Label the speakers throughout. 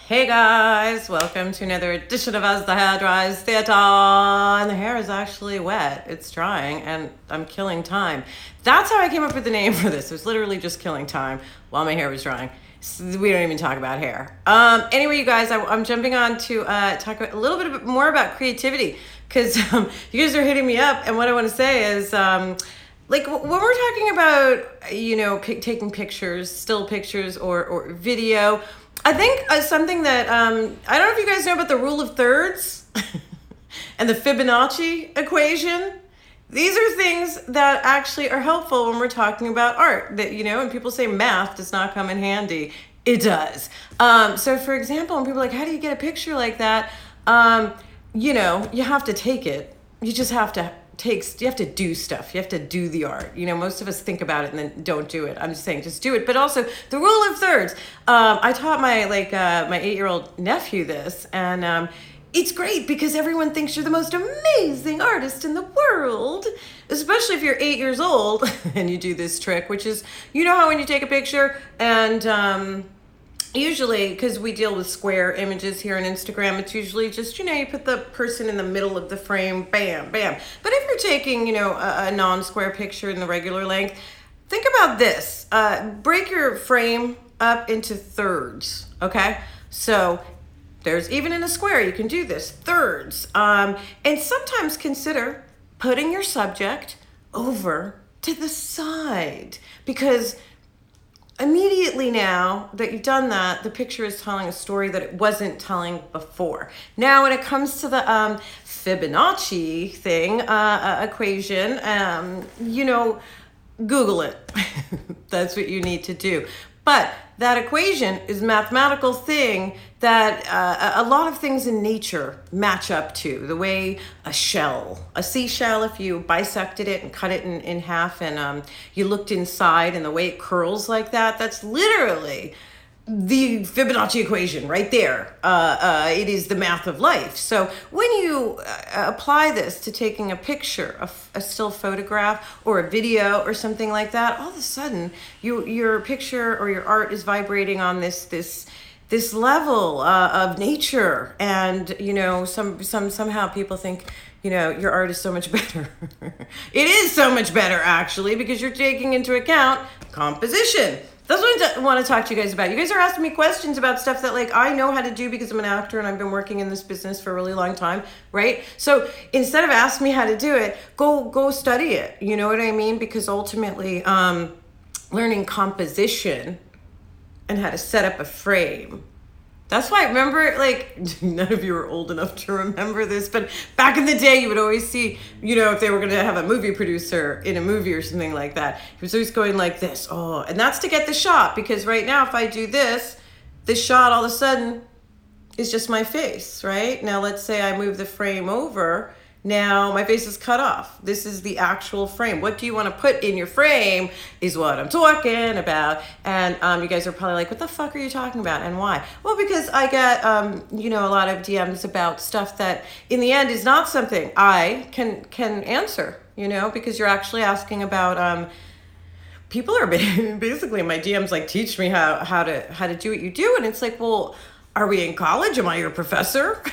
Speaker 1: Hey guys, welcome to another edition of As the Hair Dries Theatre. And the hair is actually wet. It's drying and I'm killing time. That's how I came up with the name for this. It was literally just killing time while my hair was drying. So we don't even talk about hair. Anyway, you guys, I'm jumping on to talk a little bit more about creativity because you guys are hitting me up. And what I want to say is, like when we're talking about, taking pictures, still pictures or video, I think something that, I don't know if you guys know about the rule of thirds and the Fibonacci equation. These are things that actually are helpful when we're talking about art. That, and people say math does not come in handy. It does. So for example, when people are like, how do you get a picture like that? You have to take it. You just have to you have to do stuff. You have to do the art. Most of us think about it and then don't do it. I'm just saying, just do it. But also the rule of thirds. I taught my 8-year-old nephew this, and it's great because everyone thinks you're the most amazing artist in the world, especially if you're 8 years old and you do this trick, which is, how when you take a picture and, usually, because we deal with square images here on Instagram, it's usually just, you put the person in the middle of the frame, bam, bam. But if you're taking, a non-square picture in the regular length, think about this. Break your frame up into thirds, okay? So there's, even in a square, you can do this, thirds. And sometimes consider putting your subject over to the side, because immediately now that you've done that, the picture is telling a story that it wasn't telling before. Now, when it comes to the Fibonacci thing, equation, Google it. That's what you need to do. But that equation is a mathematical thing that a lot of things in nature match up to. The way a seashell, if you bisected it and cut it in half and you looked inside and the way it curls like that, that's literally the Fibonacci equation right there. It is the math of life. So when you apply this to taking a picture, a still photograph or a video or something like that, all of a sudden your picture or your art is vibrating on this level of nature. And, somehow people think, your art is so much better. It is so much better, actually, because you're taking into account composition. That's what I want to talk to you guys about. You guys are asking me questions about stuff that I know how to do because I'm an actor and I've been working in this business for a really long time, right? So instead of asking me how to do it, go study it. You know what I mean? Because ultimately, learning composition and how to set up a frame. That's why I remember, none of you are old enough to remember this, but back in the day, you would always see, if they were going to have a movie producer in a movie or something like that, he was always going like this. Oh, and that's to get the shot, because right now, if I do this shot all of a sudden is just my face, right? Now, let's say I move the frame over. Now my face is cut off. This is the actual frame. What do you want to put in your frame is what I'm talking about. And you guys are probably like, what the fuck are you talking about and why? Well, because I get, a lot of DMs about stuff that in the end is not something I can answer, because you're actually asking about, people are basically in my DMs, teach me how to do what you do. And it's like, well, are we in college? Am I your professor?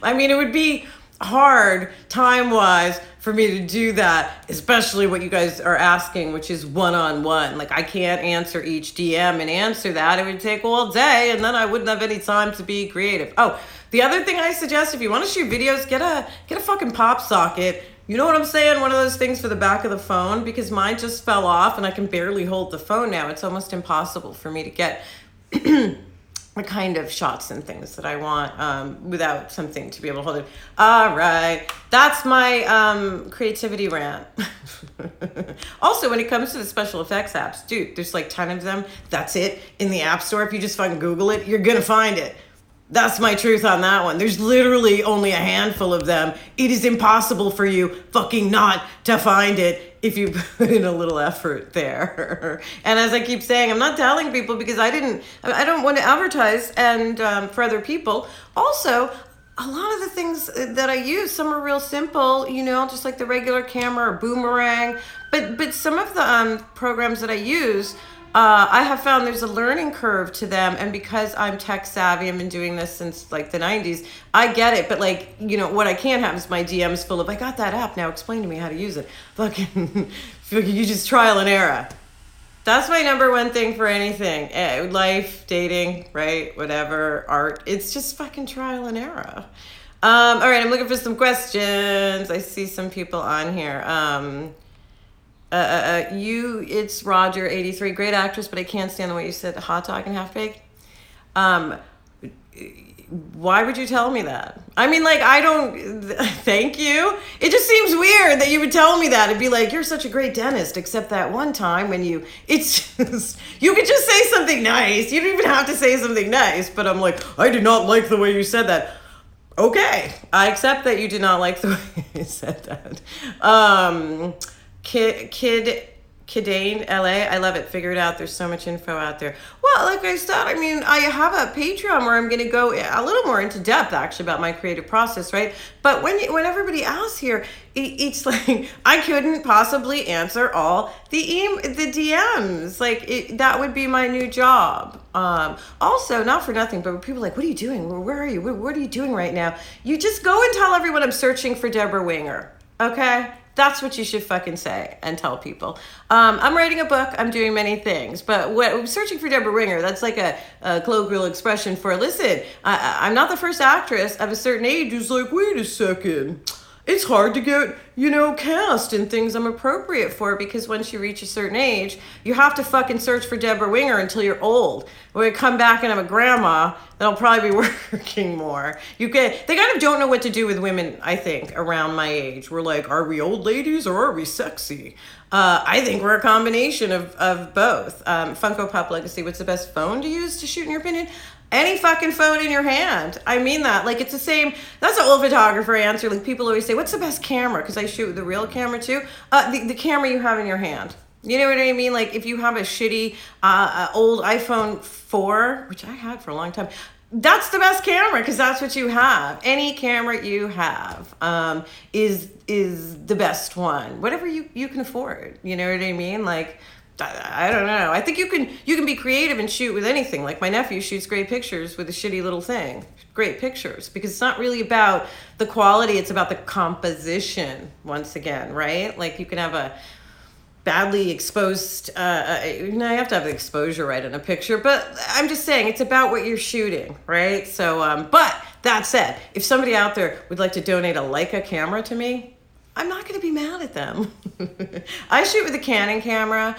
Speaker 1: I mean, it would be hard time-wise for me to do that, especially what you guys are asking, which is one-on-one. I can't answer each DM and answer that. It would take all day, and then I wouldn't have any time to be creative. Oh, the other thing I suggest, if you want to shoot videos, get a fucking pop socket. You know what I'm saying? One of those things for the back of the phone, because mine just fell off and I can barely hold the phone now. It's almost impossible for me to get the kind of shots and things that I want without something to be able to hold it. All right. That's my creativity rant. Also, when it comes to the special effects apps, dude, there's 10 of them. That's it. In the App Store, if you just fucking Google it, you're going to find it. That's my truth on that one. There's literally only a handful of them. It is impossible for you fucking not to find it if you put in a little effort there. And as I keep saying, I'm not telling people because I don't want to advertise and for other people. Also, a lot of the things that I use, some are real simple, just like the regular camera or boomerang. But some of the programs that I use, I have found there's a learning curve to them, and because I'm tech savvy, I've been doing this since like the 90s, I get it. But like, what I can't have is my DMs full of, I got that app, now explain to me how to use it. Fucking you just trial and error. That's my number one thing for anything. Life, dating, right? Whatever, art. It's just fucking trial and error. All right, I'm looking for some questions. I see some people on here. It's Roger 83, great actress, but I can't stand the way you said hot dog and half baked. Why would you tell me that? I mean, like, I don't, thank you. It just seems weird that you would tell me that. It'd be like, you're such a great dentist, except that one time when you could just say something nice. You don't even have to say something nice, but I'm like, I did not like the way you said that. Okay, I accept that you did not like the way you said that. Kidane, LA, I love it. Figure it out. There's so much info out there. Well, like I said, I mean, I have a Patreon where I'm going to go a little more into depth, actually, about my creative process, right? But when everybody asks here, it's like, I couldn't possibly answer all the DMs. Like, that would be my new job. Also, not for nothing, but people are like, what are you doing? Where are you? What are you doing right now? You just go and tell everyone I'm searching for Deborah Winger, okay? That's what you should fucking say and tell people. I'm writing a book. I'm doing many things. But searching for Deborah Winger, that's like a colloquial expression for, listen, I'm not the first actress of a certain age who's like, wait a second. It's hard to get, cast in things I'm appropriate for, because once you reach a certain age, you have to fucking search for Deborah Winger until you're old. When I come back and I'm a grandma, then I'll probably be working more. They kind of don't know what to do with women, I think, around my age. We're like, are we old ladies or are we sexy? I think we're a combination of both. Funko Pop Legacy, what's the best phone to use to shoot, in your opinion? Any fucking phone in your hand. I mean that. Like, it's the same. That's an old photographer answer. Like, people always say, what's the best camera? Because I shoot with the real camera too. The camera you have in your hand. You know what I mean? Like, if you have a shitty old iPhone 4, which I had for a long time, that's the best camera, because that's what you have. Any camera you have is the best one. Whatever you can afford. You know what I mean? Like, I don't know. I think you can be creative and shoot with anything. Like, my nephew shoots great pictures with a shitty little thing. Great pictures, because it's not really about the quality, it's about the composition, once again, right? Like, you can have a badly exposed, you have to have the exposure right in a picture, but I'm just saying, it's about what you're shooting, right? So, but that said, if somebody out there would like to donate a Leica camera to me, I'm not going to be mad at them. I shoot with a Canon camera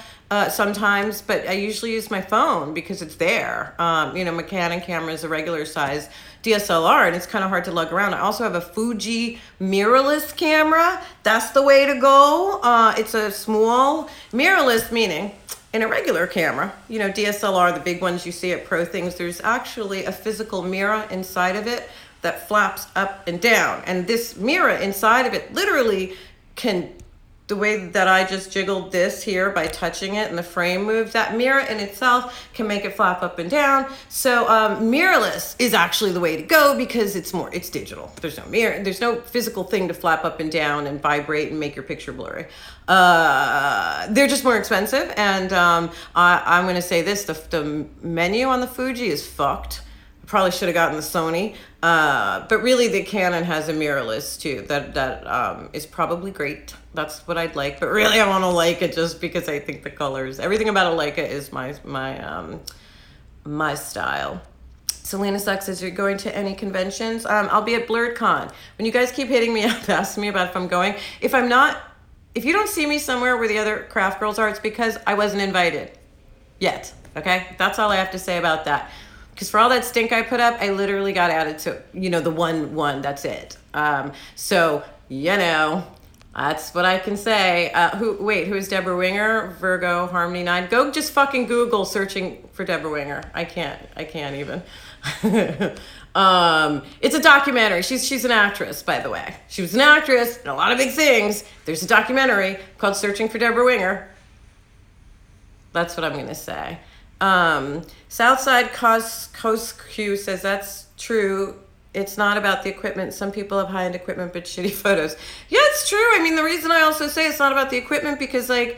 Speaker 1: sometimes, but I usually use my phone because it's there. My Canon camera is a regular size DSLR, and it's kind of hard to lug around. I also have a Fuji mirrorless camera. That's the way to go. It's a small mirrorless, meaning in a regular camera, DSLR, the big ones you see at Pro Things, there's actually a physical mirror inside of it that flaps up and down. And this mirror inside of it literally can, the way that I just jiggled this here by touching it and the frame moves, that mirror in itself can make it flap up and down. So mirrorless is actually the way to go, because it's digital. There's no mirror, there's no physical thing to flap up and down and vibrate and make your picture blurry. They're just more expensive. And I'm gonna say this, the menu on the Fuji is fucked. Probably should have gotten the Sony, but really the Canon has a mirrorless too. That is probably great. That's what I'd like. But really, I want a Leica just because I think the colors, everything about a Leica is my style. Selena Sucks says, you're going to any conventions? I'll be at BlurredCon. When you guys keep hitting me up, asking me about if I'm going. If I'm not, if you don't see me somewhere where the other craft girls are, it's because I wasn't invited yet. Okay, that's all I have to say about that. Because for all that stink I put up, I literally got added to, the one, that's it. So, that's what I can say. Who's Deborah Winger? Virgo, Harmony 9. Go just fucking Google searching for Deborah Winger. I can't even. It's a documentary. She's an actress, by the way. She was an actress in a lot of big things. There's a documentary called Searching for Deborah Winger. That's what I'm going to say. Southside Cosq says, that's true. It's not about the equipment. Some people have high-end equipment but shitty photos. Yeah, it's true. I mean, the reason I also say it's not about the equipment, because like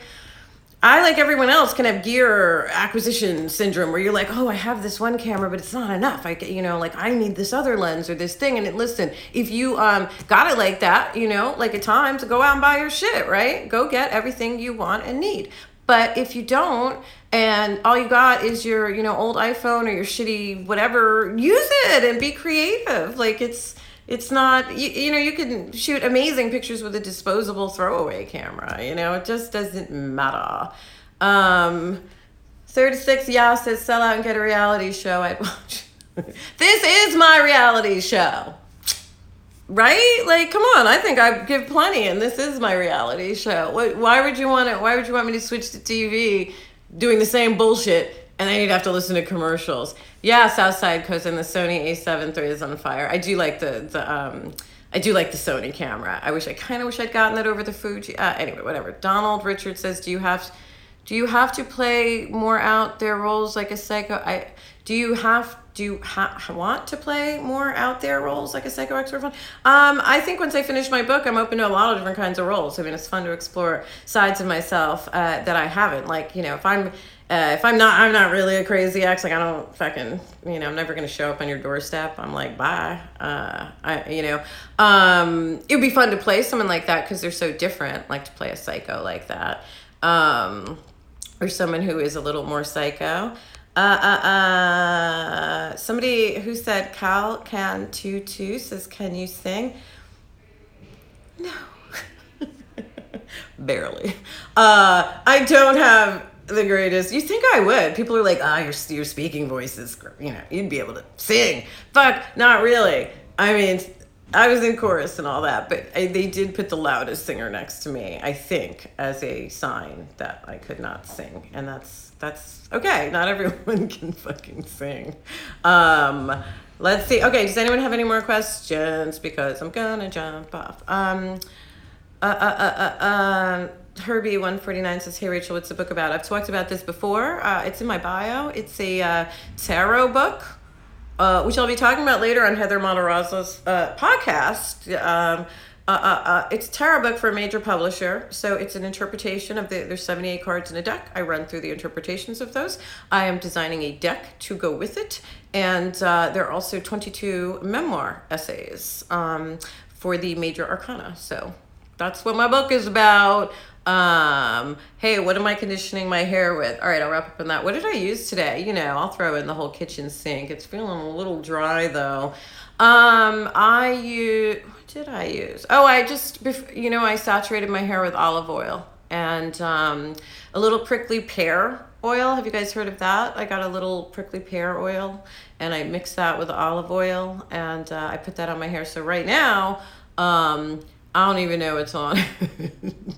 Speaker 1: I, like everyone else, can have gear acquisition syndrome where you're like, oh, I have this one camera, but it's not enough. Like I need this other lens or this thing. And listen, if you got it like that, like at times, go out and buy your shit, right? Go get everything you want and need. But if you don't, and all you got is your, old iPhone or your shitty whatever, use it and be creative. Like it's not, you can shoot amazing pictures with a disposable throwaway camera, it just doesn't matter. 36, yeah, says sell out and get a reality show. I'd watch. This is my reality show. Right? Like, come on. I think I give plenty, and this is my reality show. Why would you want it? Why would you want me to switch to TV doing the same bullshit and then you'd have to listen to commercials? Yeah, Southside cousin, the Sony A7 III is on fire. I do like the Sony camera. I kind of wish I'd gotten that over the Fuji. Anyway, whatever. Donald Richard says, do you have to play more out there roles like a psycho? Do you want to play more out there roles like a psycho expert? I think once I finish my book, I'm open to a lot of different kinds of roles. I mean, it's fun to explore sides of myself that I haven't. Like, if I'm not really a crazy ex. Like, I don't fucking, I'm never gonna show up on your doorstep. I'm like, bye. It would be fun to play someone like that because they're so different. Like to play a psycho like that, or someone who is a little more psycho. Somebody who said Cal can tutu says, can you sing? No. Barely. I don't have the greatest. You think I would? People are like, your speaking voice is, you'd be able to sing. Fuck, not really. I mean, I was in chorus and all that, but they did put the loudest singer next to me, I think, as a sign that I could not sing. And that's okay. Not everyone can fucking sing. Let's see. Okay, does anyone have any more questions? Because I'm gonna jump off. Herbie 149 says, hey Rachel, what's the book about? I've talked about this before. It's in my bio. It's a tarot book, which I'll be talking about later on Heather Matarazzo's podcast. It's a tarot book for a major publisher. So it's an interpretation of there's 78 cards in a deck. I run through the interpretations of those. I am designing a deck to go with it. And there are also 22 memoir essays for the major arcana. So that's what my book is about. Hey, what am I conditioning my hair with? All right, I'll wrap up on that. What did I use today? I'll throw in the whole kitchen sink. It's feeling a little dry though. What did I use? Oh, I saturated my hair with olive oil and a little prickly pear oil. Have you guys heard of that? I got a little prickly pear oil and I mixed that with olive oil and I put that on my hair. So right now, I don't even know what's on,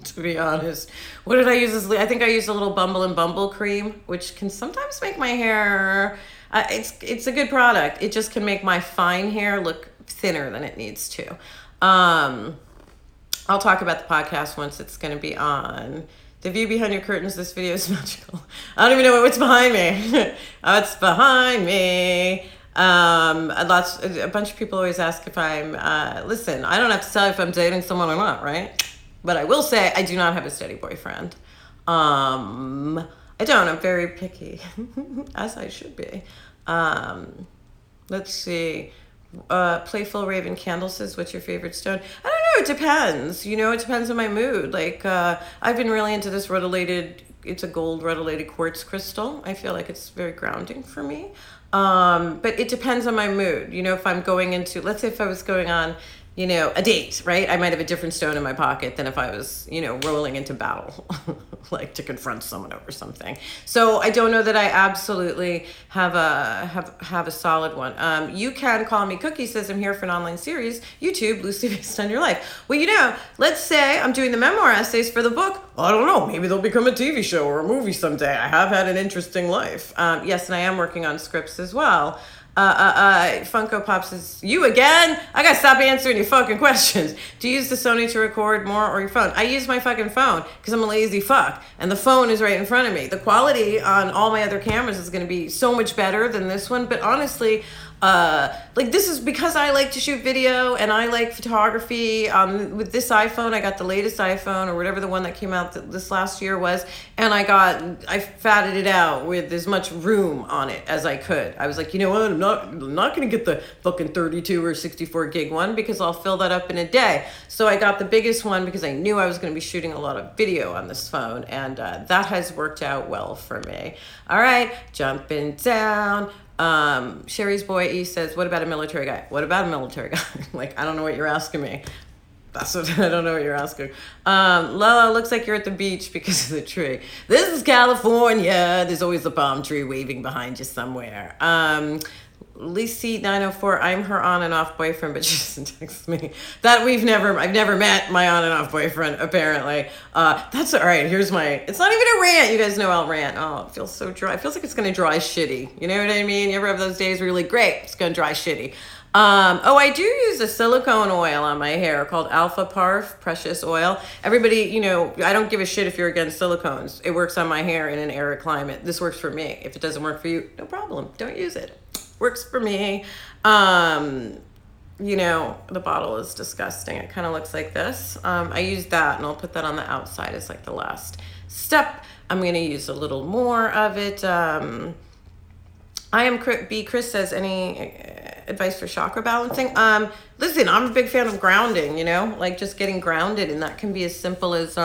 Speaker 1: to be honest. What did I use? I think I used a little Bumble and Bumble cream, which can sometimes make my hair, it's a good product. It just can make my fine hair look thinner than it needs to. I'll talk about the podcast once it's going to be on. The view behind your curtains, this video is magical. I don't even know what's behind me. What's behind me? A bunch of people always ask if I'm, listen, I don't have to tell you if I'm dating someone or not, right? But I will say I do not have a steady boyfriend. I don't, I'm very picky, as I should be. Let's see. Playful Raven Candle says, what's your favorite stone? I don't know, it depends. It depends on my mood. Like, I've been really into this it's a gold rutilated quartz crystal. I feel like it's very grounding for me. But it depends on my mood. If I'm going into, let's say if I was going on, a date, right? I might have a different stone in my pocket than if I was, rolling into battle, like to confront someone over something. So I don't know that I absolutely have a solid one. You can call me Cookie says I'm here for an online series, YouTube, loosely based on your life. Well, let's say I'm doing the memoir essays for the book. I don't know, maybe they'll become a TV show or a movie someday. I have had an interesting life. Yes, and I am working on scripts as well. Funko Pop says, you again? I gotta stop answering your fucking questions. Do you use the Sony to record more or your phone? I use my fucking phone because I'm a lazy fuck and the phone is right in front of me. The quality on all my other cameras is going to be so much better than this one, but honestly, like this is because I like to shoot video and I like photography. With this iPhone, I got the latest iPhone or whatever the one that came out this last year was, and I fatted it out with as much room on it as I could. I was like, you know what, I'm not gonna get the fucking 32 or 64 gig one because I'll fill that up in a day. So I got the biggest one because I knew I was gonna be shooting a lot of video on this phone, and that has worked out well for me. All right, jumping down. Sherry's boy E says, what about a military guy? What about a military guy? Like, I don't know what you're asking me. That's what I don't know what you're asking. Lola, looks like you're at the beach because of the tree. This is California. There's always a palm tree waving behind you somewhere. Lisi 904, I'm her on and off boyfriend, but she doesn't text me. I've never met my on and off boyfriend, apparently. That's all right. It's not even a rant. You guys know I'll rant. Oh, it feels so dry. It feels like it's going to dry shitty. You know what I mean? You ever have those days where you're like, great, it's going to dry shitty. I do use a silicone oil on my hair called Alpha Parf Precious Oil. Everybody, I don't give a shit if you're against silicones. It works on my hair in an arid climate. This works for me. If it doesn't work for you, no problem. Don't use it. Works for me. The bottle is disgusting. It kind of looks like this. I use that, and I'll put that on the outside as like the last step. I'm going to use a little more of it. I am Chris says, any advice for chakra balancing? Listen, I'm a big fan of grounding, like just getting grounded, and that can be as simple as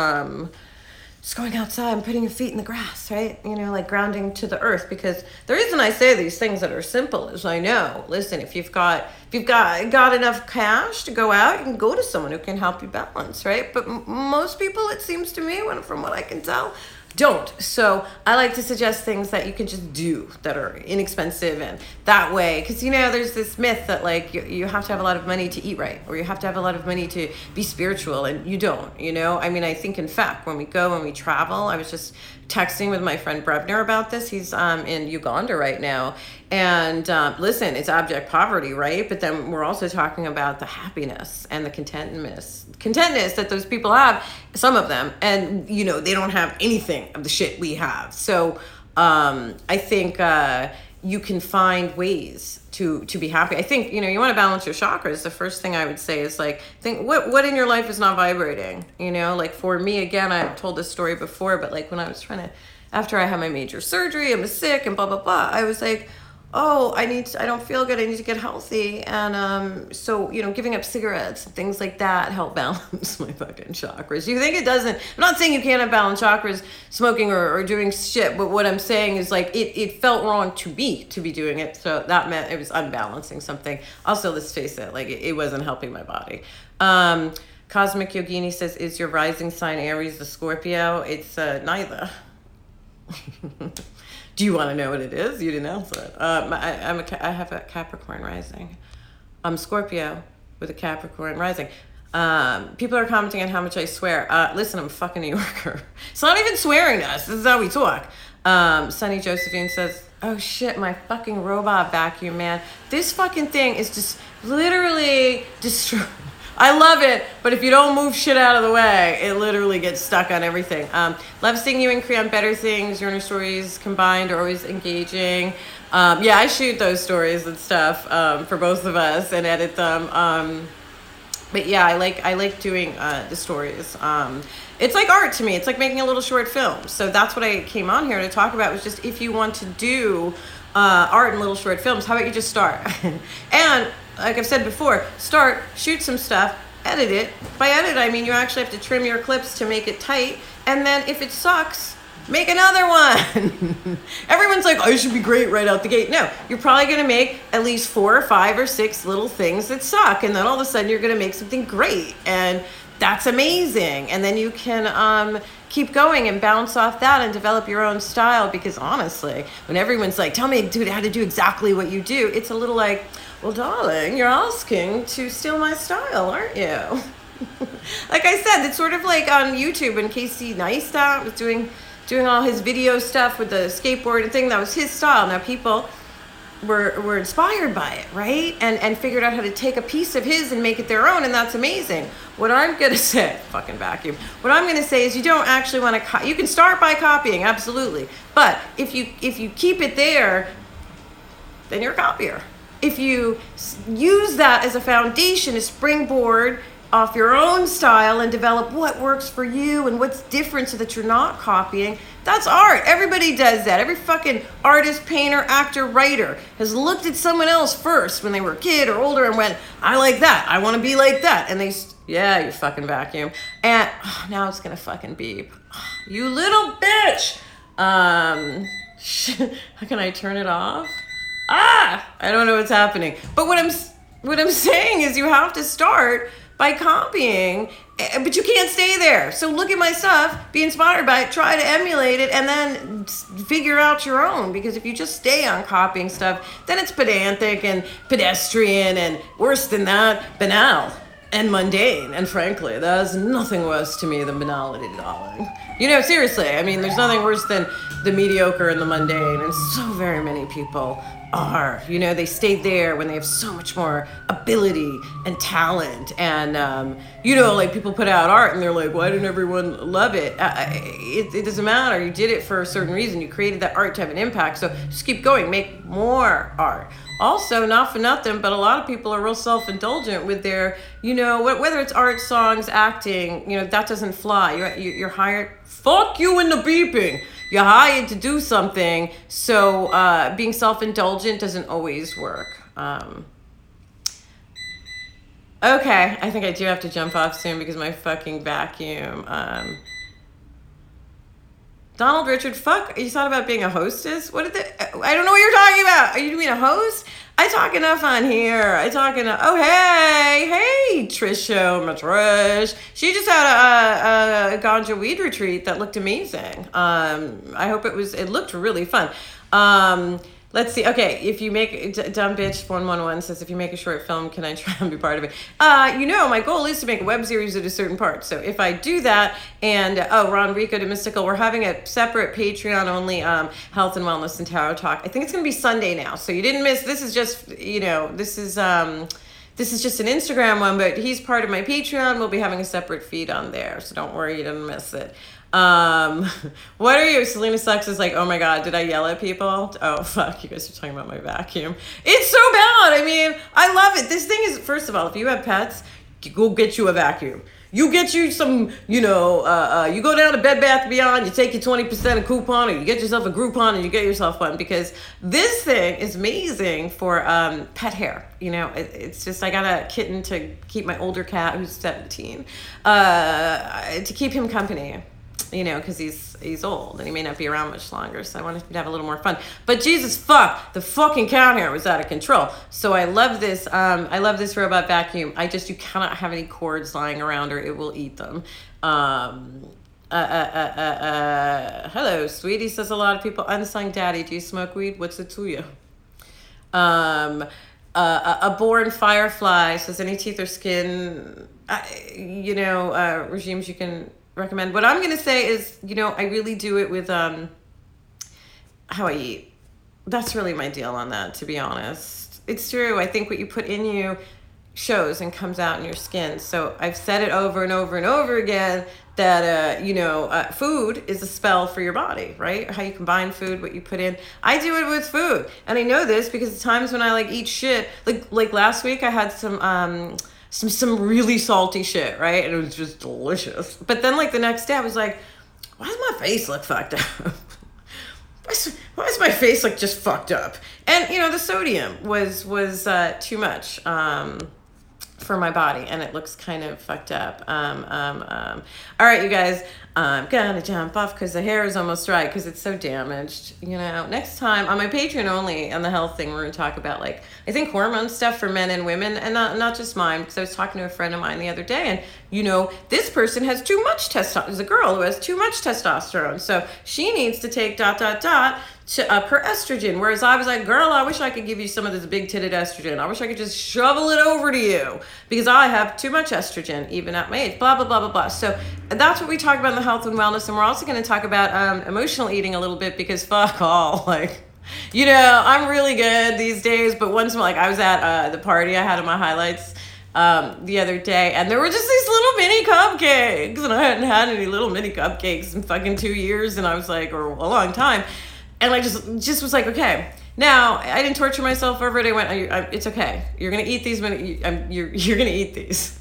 Speaker 1: just going outside and putting your feet in the grass, right? Like grounding to the earth. Because the reason I say these things that are simple is I know, listen, if you've got enough cash to go out, you can go to someone who can help you balance, right? But most people, it seems to me, from what I can tell, don't. So I like to suggest things that you can just do that are inexpensive, and that way, because there's this myth that like you have to have a lot of money to eat right, or you have to have a lot of money to be spiritual, and you don't. I think in fact when we travel, I was just texting with my friend Brevner about this. He's in Uganda right now, and listen, it's abject poverty, right? But then we're also talking about the happiness and the contentness that those people have, some of them, and they don't have anything of the shit we have. So I think you can find ways to be happy. I think you want to balance your chakras. The first thing I would say is like think what in your life is not vibrating. Like for me, again, I've told this story before, but like when I was after I had my major surgery, I was sick and blah blah blah, I was like, oh, I don't feel good, I need to get healthy. And so giving up cigarettes and things like that help balance my fucking chakras. You think it doesn't? I'm not saying you can't have balanced chakras smoking or doing shit, but what I'm saying is like it felt wrong to be doing it, so that meant it was unbalancing something. Also, let's face it, like it wasn't helping my body. Cosmic Yogini says, is your rising sign Aries the Scorpio? It's neither. Do you want to know what it is? You didn't answer it. I have a Capricorn rising. I'm Scorpio with a Capricorn rising. People are commenting on how much I swear. Listen, I'm a fucking New Yorker. It's not even swearing to us. This is how we talk. Sunny Josephine says, oh shit, my fucking robot vacuum, man. This fucking thing is just literally destroyed. I love it, but if you don't move shit out of the way, it literally gets stuck on everything. Love seeing you and Cree on Better Things. Your stories combined are always engaging. I shoot those stories and stuff for both of us and edit them. But yeah, I like doing the stories. It's like art to me. It's like making a little short film. So that's what I came on here to talk about, was just if you want to do art and little short films, how about you just start? And like I've said before, shoot some stuff, edit it. By edit, I mean you actually have to trim your clips to make it tight. And then if it sucks, make another one. Everyone's like, oh, you should be great right out the gate. No, you're probably going to make at least 4 or 5 or 6 little things that suck. And then all of a sudden you're going to make something great. And that's amazing. And then you can keep going and bounce off that and develop your own style. Because honestly, when everyone's like, tell me how to do exactly what you do, it's a little like, well, darling, you're asking to steal my style, aren't you? Like I said, it's sort of like on YouTube when Casey Neistat was doing all his video stuff with the skateboard and thing. That was his style. Now people were inspired by it, right? And figured out how to take a piece of his and make it their own, and that's amazing. What I'm going to say, fucking vacuum. What I'm going to say is you don't actually want to you can start by copying, absolutely. But if you keep it there, then you're a copier. if you use that as a foundation, a springboard off your own style and develop what works for you and what's different so that you're not copying, that's art. Everybody does that. Every fucking artist, painter, actor, writer has looked at someone else first when they were a kid or older and went, I like that. I want to be like that. And yeah, you fucking vacuum. And now it's going to fucking beep. You little bitch. How can I turn it off? I don't know what's happening. But what I'm saying is you have to start by copying, but you can't stay there. So look at my stuff, be inspired by it, try to emulate it, and then figure out your own. Because if you just stay on copying stuff, then it's pedantic and pedestrian and worse than that, banal and mundane. And frankly, there's nothing worse to me than banality, darling. Seriously, I mean, there's nothing worse than the mediocre and the mundane. And so very many people are, they stay there when they have so much more ability and talent. And, like people put out art and they're like, why didn't everyone love it? It doesn't matter. You did it for a certain reason. You created that art to have an impact. So just keep going, make more art. Also, not for nothing, but a lot of people are real self-indulgent with their, whether it's art, songs, acting, that doesn't fly. You're hired. Fuck you in the beeping. You're hired to do something, so being self-indulgent doesn't always work. Okay, I think I do have to jump off soon because my fucking vacuum. Donald Richard, fuck, you thought about being a hostess? I don't know what you're talking about. Are you mean a host? I talk enough on here. Hey, Trisha Matrish. She just had a ganja weed retreat that looked amazing. I hope it looked really fun. Let's see. Okay, if you make Dumb Bitch 111 says, if you make a short film, can I try and be part of it? My goal is to make a web series at a certain part. So if I do that, and Ron Rico to Mystical, we're having a separate Patreon only health and wellness and tarot talk. I think it's going to be Sunday now. So you didn't miss. This is just this is just an Instagram one, but he's part of my Patreon. We'll be having a separate feed on there, so don't worry, you didn't miss it. What are you? Selena Sucks is like, oh my God, did I yell at people? Oh fuck, you guys are talking about my vacuum. It's so bad. I mean, I love it. This thing is, first of all, if you have pets, go get you a vacuum. You get you some, you go down to Bed Bath & Beyond, you take your 20% of coupon, or you get yourself a Groupon and you get yourself one, because this thing is amazing for pet hair. It's just, I got a kitten to keep my older cat, who's 17, to keep him company. Because he's old and he may not be around much longer. So I wanted to have a little more fun. But Jesus fuck, the fucking cat hair was out of control. So I love this. I love this robot vacuum. You cannot have any cords lying around or it will eat them. Hello, sweetie, says a lot of people. Unsung Daddy, do you smoke weed? What's it to you? A born firefly says, any teeth or skin, regimes you can recommend. What I'm going to say is, I really do it with how I eat. That's really my deal on that, to be honest. It's true. I think what you put in you shows and comes out in your skin. So I've said it over and over and over again that, food is a spell for your body, right? How you combine food, what you put in. I do it with food. And I know this because the times when I eat shit, like last week I had some really salty shit, right? And it was just delicious. But then the next day I was like, why does my face look fucked up? Why is my face just fucked up? And the sodium was too much for my body, and it looks kind of fucked up. All right, you guys, I'm gonna jump off because the hair is almost dry because it's so damaged. Next time on my Patreon only on the health thing, we're gonna talk about I think hormone stuff for men and women, and not just mine, because I was talking to a friend of mine the other day, and this person has too much testosterone. There's a girl who has too much testosterone, so she needs to take ... to up her estrogen. Whereas I was like, girl, I wish I could give you some of this big titted estrogen. I wish I could just shovel it over to you because I have too much estrogen, even at my age, blah, blah, blah, blah, blah. So that's what we talk about in the health and wellness. And we're also going to talk about emotional eating a little bit because fuck all, I'm really good these days. But once I was at the party I had in my highlights the other day, and there were just these little mini cupcakes, and I hadn't had any little mini cupcakes in fucking 2 years, and I was or a long time. And I just was okay, Now, I didn't torture myself over it. I went, it's okay. You're going to eat these. You're going to eat these.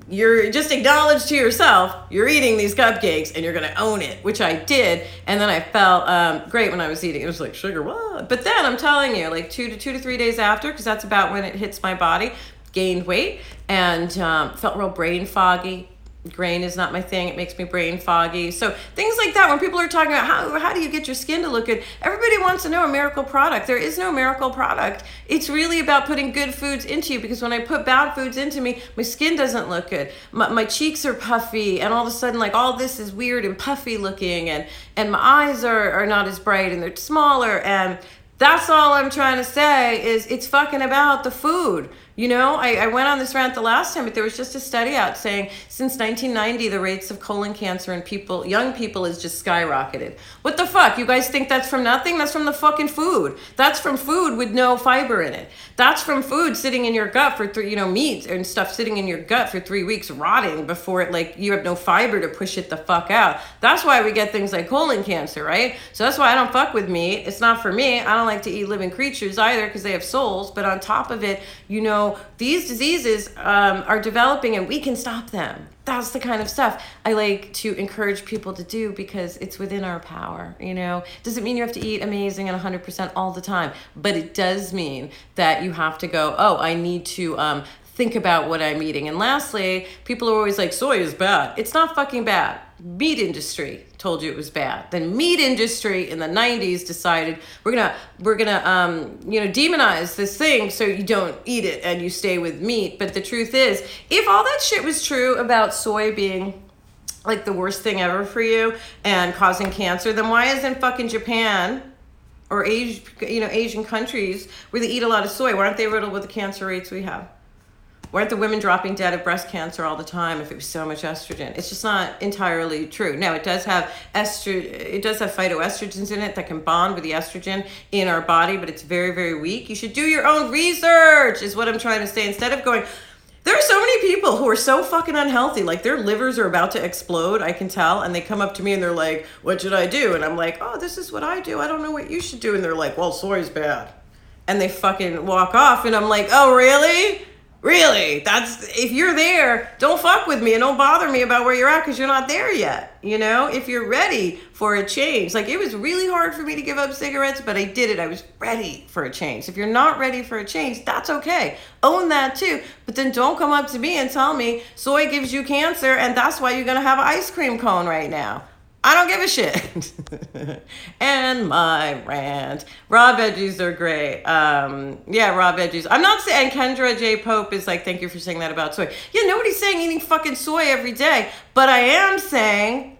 Speaker 1: You're just acknowledge to yourself, you're eating these cupcakes and you're going to own it, which I did. And then I felt great when I was eating. It was like, sugar, what? But then I'm telling you, like 2 to 3 days after, because that's about when it hits my body, gained weight and felt real brain foggy. Grain is not my thing. It makes me brain foggy. So things like that, when people are talking about how do you get your skin to look good, everybody wants to know a miracle product. There is no miracle product. It's really about putting good foods into you, because when I put bad foods into me, my skin doesn't look good. My cheeks are puffy, and all of a sudden, like, all this is weird and puffy looking, and my eyes are not as bright, and they're smaller. And that's all I'm trying to say is it's fucking about the food. You know, I went on this rant the last time, but there was just a study out saying since 1990, the rates of colon cancer in young people has just skyrocketed. What the fuck? You guys think that's from nothing? That's from the fucking food. That's from food with no fiber in it. That's from food sitting in your gut for meat and stuff sitting in your gut for 3 weeks rotting before it, like, you have no fiber to push it the fuck out. That's why we get things like colon cancer, right? So that's why I don't fuck with meat. It's not for me. I don't like to eat living creatures either, because they have souls. But on top of it, these diseases are developing, and we can stop them. That's the kind of stuff I like to encourage people to do, because it's within our power. Doesn't mean you have to eat amazing and 100% all the time, but it does mean that you have to go, oh, I need to think about what I'm eating. And lastly, people are always like, soy is bad. It's not fucking bad. Meat industry told you it was bad. Then meat industry in the 90s decided we're gonna demonize this thing so you don't eat it and you stay with meat. But the truth is, if all that shit was true about soy being like the worst thing ever for you and causing cancer, then why isn't fucking Japan or Asian countries where they eat a lot of soy, why aren't they riddled with the cancer rates we have? Why aren't the women dropping dead of breast cancer all the time if it was so much estrogen? It's just not entirely true. Now, it does have phytoestrogens in it that can bond with the estrogen in our body, but it's very, very weak. You should do your own research, is what I'm trying to say. Instead of going, there are so many people who are so fucking unhealthy, like their livers are about to explode, I can tell, and they come up to me and they're like, what should I do? And I'm like, oh, this is what I do. I don't know what you should do. And they're like, well, soy's bad. And they fucking walk off, and I'm like, oh, really? Really? If you're there, don't fuck with me and don't bother me about where you're at, because you're not there yet. If you're ready for a change. Like, it was really hard for me to give up cigarettes, but I did it. I was ready for a change. If you're not ready for a change, that's okay. Own that too. But then don't come up to me and tell me soy gives you cancer and that's why you're going to have an ice cream cone right now. I don't give a shit. And my rant. Raw veggies are great. Raw veggies. I'm not saying, Kendra J. Pope is like, thank you for saying that about soy. Yeah, nobody's saying eating fucking soy every day. But I am saying,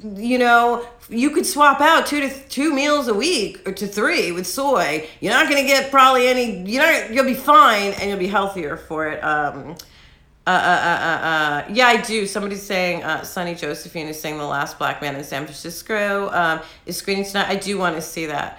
Speaker 1: you could swap out 2 meals a week or to 3 with soy. You're not going to get probably you'll be fine and you'll be healthier for it. Yeah, I do. Somebody's saying, Sonny Josephine is saying the last black man in San Francisco is screening tonight. I do want to see that.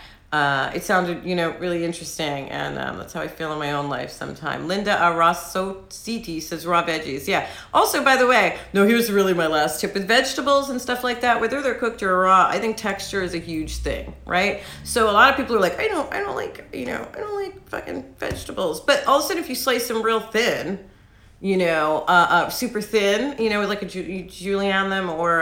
Speaker 1: It sounded, really interesting, and that's how I feel in my own life sometime. Linda Arasociti says raw veggies. Yeah. Also, by the way, here's really my last tip with vegetables and stuff like that. Whether they're cooked or raw, I think texture is a huge thing, right? So a lot of people are like, I don't like fucking vegetables. But all of a sudden, if you slice them real thin, super thin, with like a julienne them, or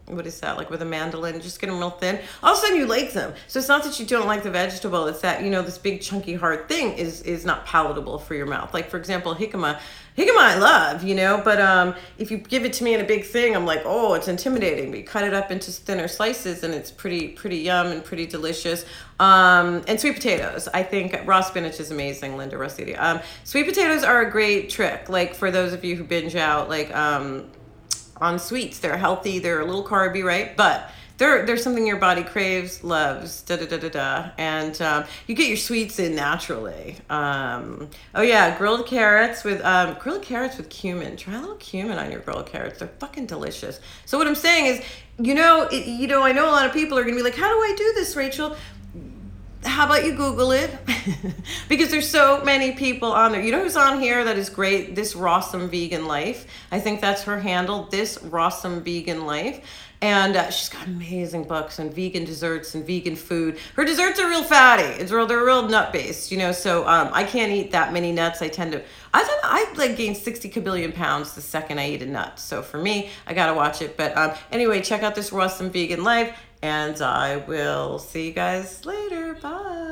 Speaker 1: what is that, like with a mandolin, just get them real thin. All of a sudden you like them. So it's not that you don't like the vegetable, it's that, this big chunky hard thing is not palatable for your mouth. Like, for example, jicama I love, but if you give it to me in a big thing, I'm like, oh, it's intimidating. But you cut it up into thinner slices and it's pretty yum and pretty delicious. And sweet potatoes. I think raw spinach is amazing, Linda Rossiti. Sweet potatoes are a great trick. Like, for those of you who binge out, like, on sweets, they're healthy, they're a little carby, right? But there's something your body craves, loves, and you get your sweets in naturally. Grilled carrots with cumin. Try a little cumin on your grilled carrots. They're fucking delicious. So what I'm saying is, I know a lot of people are gonna be like, how do I do this, Rachel? How about you Google it? Because there's so many people on there. You know who's on here that is great? This Rawsome Vegan Life. I think that's her handle, This Rawsome Vegan Life. And she's got amazing books on vegan desserts and vegan food. Her desserts are real fatty. They're real nut based, you know. So I can't eat that many nuts. I like gain 60 kabillion pounds the second I eat a nut. So for me, I gotta watch it. But anyway, check out this Awesome Vegan Life, and I will see you guys later. Bye.